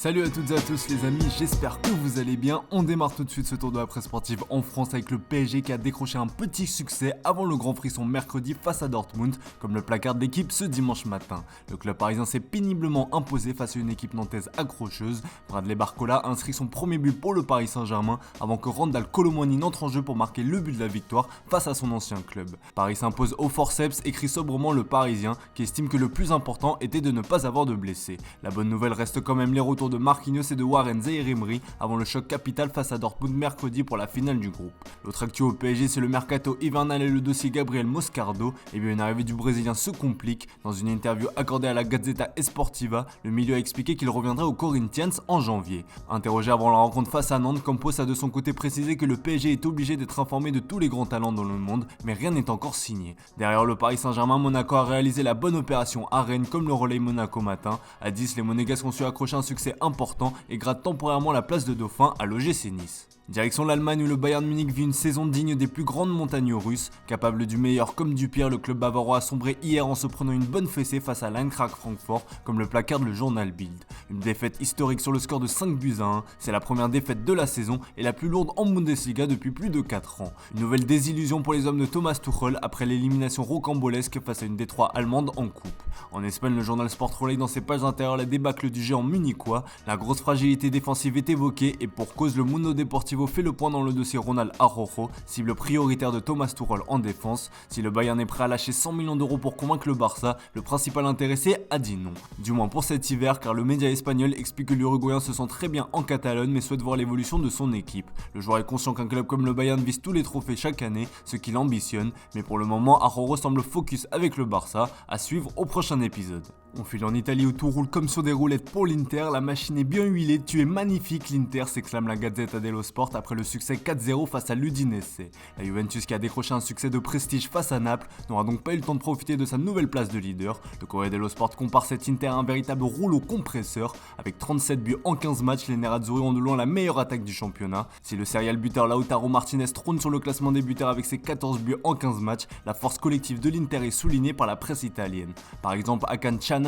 Salut à toutes et à tous les amis, j'espère que vous allez bien. On démarre tout de suite ce tour de la presse sportive en France avec le PSG qui a décroché un petit succès avant le grand frisson mercredi face à Dortmund, comme le placard de l'équipe ce dimanche matin. Le club parisien s'est péniblement imposé face à une équipe nantaise accrocheuse. Bradley Barcola inscrit son premier but pour le Paris Saint-Germain avant que Randal Kolo Muani n'entre en jeu pour marquer le but de la victoire face à son ancien club. Paris s'impose au forceps, écrit sobrement le Parisien qui estime que le plus important était de ne pas avoir de blessés. La bonne nouvelle reste quand même les retours de Marquinhos et de Warren Zaïre-Emery avant le choc capital face à Dortmund mercredi pour la finale du groupe. L'autre actu au PSG, c'est le mercato hivernal et le dossier Gabriel Moscardo. Et bien une arrivée du Brésilien se complique. Dans une interview accordée à la Gazzetta Esportiva, le milieu a expliqué qu'il reviendrait au Corinthians en janvier. Interrogé avant la rencontre face à Nantes, Campos a de son côté précisé que le PSG est obligé d'être informé de tous les grands talents dans le monde, mais rien n'est encore signé. Derrière le Paris Saint-Germain, Monaco a réalisé la bonne opération à Rennes comme le relais Monaco matin. À 10, les Monégasques ont su accrocher un succès important et grattent temporairement la place de dauphin à l'OGC Nice. Direction l'Allemagne où le Bayern Munich vit une saison digne des plus grandes montagnes russes. Capable du meilleur comme du pire, le club bavarois a sombré hier en se prenant une bonne fessée face à l'Eintracht Francfort, comme le placarde le journal Bild. Une défaite historique sur le score de 5-1, c'est la première défaite de la saison et la plus lourde en Bundesliga depuis plus de 4 ans. Une nouvelle désillusion pour les hommes de Thomas Tuchel après l'élimination rocambolesque face à une Détroit allemande en coupe. En Espagne, le journal Sport relaye dans ses pages intérieures la débâcle du géant munichois. La grosse fragilité défensive est évoquée et pour cause, le Mundo Deportivo fait le point dans le dossier Ronald Araujo, cible prioritaire de Thomas Tuchel en défense. Si le Bayern est prêt à lâcher 100 millions d'euros pour convaincre le Barça, le principal intéressé a dit non. Du moins pour cet hiver, car le média espagnol explique que l'Uruguayen se sent très bien en Catalogne mais souhaite voir l'évolution de son équipe. Le joueur est conscient qu'un club comme le Bayern vise tous les trophées chaque année, ce qu'il ambitionne, mais pour le moment, Araujo semble focus avec le Barça, à suivre au prochain épisode. On file en Italie où tout roule comme sur des roulettes pour l'Inter, la machine est bien huilée, tu es magnifique l'Inter, s'exclame la Gazzetta dello Sport après le succès 4-0 face à l'Udinese. La Juventus qui a décroché un succès de prestige face à Naples n'aura donc pas eu le temps de profiter de sa nouvelle place de leader. Le Corriere dello Sport compare cet Inter à un véritable rouleau compresseur. Avec 37 buts en 15 matchs, les Nerazzurri ont de loin la meilleure attaque du championnat. Si le serial buteur Lautaro Martinez trône sur le classement des buteurs avec ses 14 buts en 15 matchs, la force collective de l'Inter est soulignée par la presse italienne. Par exemple, Hakan Çalhanoğlu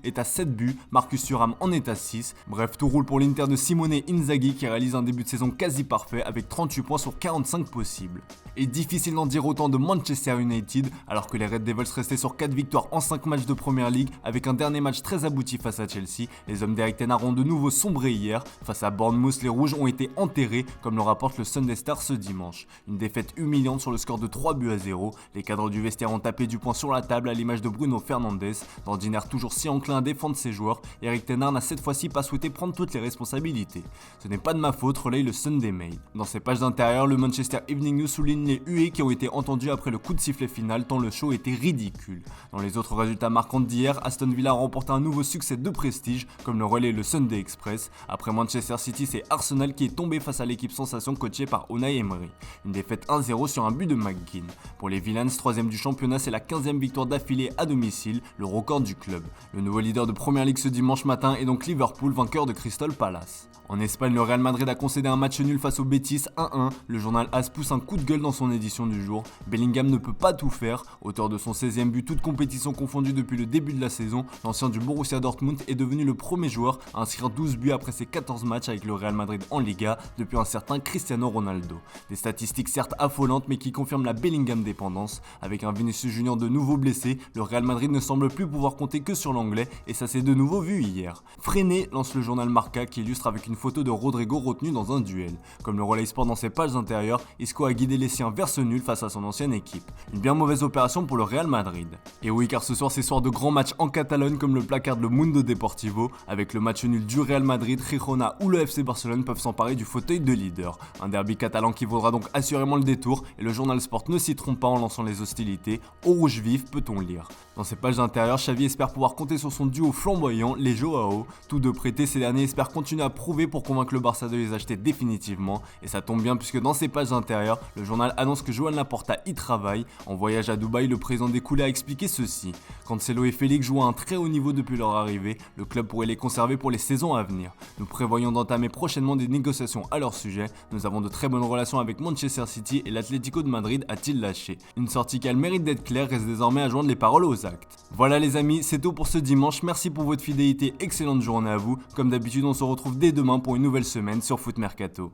est à 7 buts, Marcus Thuram en est à 6. Bref, tout roule pour l'Inter de Simone Inzaghi qui réalise un début de saison quasi parfait avec 38 points sur 45 possibles. Et difficile d'en dire autant de Manchester United alors que les Red Devils restaient sur 4 victoires en 5 matchs de Premier League avec un dernier match très abouti face à Chelsea. Les hommes d'Eric Ten Hag ont de nouveau sombré hier. Face à Bournemouth, les Rouges ont été enterrés comme le rapporte le Sunday Star ce dimanche. Une défaite humiliante sur le score de 3-0. Les cadres du vestiaire ont tapé du poing sur la table à l'image de Bruno Fernandes. D'ordinaire toujours si enclin à défendre ses joueurs, Eric Ten Hag n'a cette fois-ci pas souhaité prendre toutes les responsabilités. Ce n'est pas de ma faute, relaye le Sunday Mail. Dans ses pages d'intérieur, le Manchester Evening News souligne les huées qui ont été entendues après le coup de sifflet final tant le show était ridicule. Dans les autres résultats marquants d'hier, Aston Villa a remporté un nouveau succès de prestige comme le relaie le Sunday Express. Après Manchester City, c'est Arsenal qui est tombé face à l'équipe sensation coachée par Unai Emery. Une défaite 1-0 sur un but de McGinn. Pour les Villains, 3ème du championnat, c'est la 15e victoire d'affilée à domicile, le record du club. Le nouveau leader de Premier League ce dimanche matin est donc Liverpool, vainqueur de Crystal Palace. En Espagne, le Real Madrid a concédé un match nul face au Betis 1-1. Le journal AS pousse un coup de gueule dans son édition du jour. Bellingham ne peut pas tout faire. Auteur de son 16e but, toute compétition confondue depuis le début de la saison, l'ancien du Borussia Dortmund est devenu le premier joueur à inscrire 12 buts après ses 14 matchs avec le Real Madrid en Liga depuis un certain Cristiano Ronaldo. Des statistiques certes affolantes mais qui confirment la Bellingham dépendance. Avec un Vinicius Junior de nouveau blessé, le Real Madrid ne semble plus pouvoir compter que sur l'anglais et ça s'est de nouveau vu hier. Freiné, lance le journal Marca qui illustre avec une photo de Rodrigo retenu dans un duel. Comme le relais Sport dans ses pages intérieures, Isco a guidé les siens vers ce nul face à son ancienne équipe. Une bien mauvaise opération pour le Real Madrid. Et oui, car ce soir c'est soir de grands matchs en Catalogne comme le placarde le Mundo Deportivo. Avec le match nul du Real Madrid, Girona ou le FC Barcelone peuvent s'emparer du fauteuil de leader. Un derby catalan qui vaudra donc assurément le détour et le journal Sport ne s'y trompe pas en lançant les hostilités. Au rouge vif, peut-on lire. Dans ses pages intérieures, Xavi espère pouvoir compter sur son duo flamboyant, les Joao. Tous deux prêtés, ces derniers espèrent continuer à prouver pour convaincre le Barça de les acheter définitivement. Et ça tombe bien puisque dans ses pages intérieures, le journal annonce que Joan Laporta y travaille. En voyage à Dubaï, le président des Coulés a expliqué ceci. Cancelo et Félix jouent à un très haut niveau depuis leur arrivée. Le club pourrait les conserver pour les saisons à venir. Nous prévoyons d'entamer prochainement des négociations à leur sujet. Nous avons de très bonnes relations avec Manchester City et l'Atlético de Madrid, a-t-il lâché. Une sortie qui a le mérite d'être claire, reste désormais à joindre les paroles aux actes. Voilà les amis, c'est tout pour ce dimanche. Merci pour votre fidélité, excellente journée à vous. vous. Comme d'habitude, on se retrouve dès demain pour une nouvelle semaine sur Foot Mercato.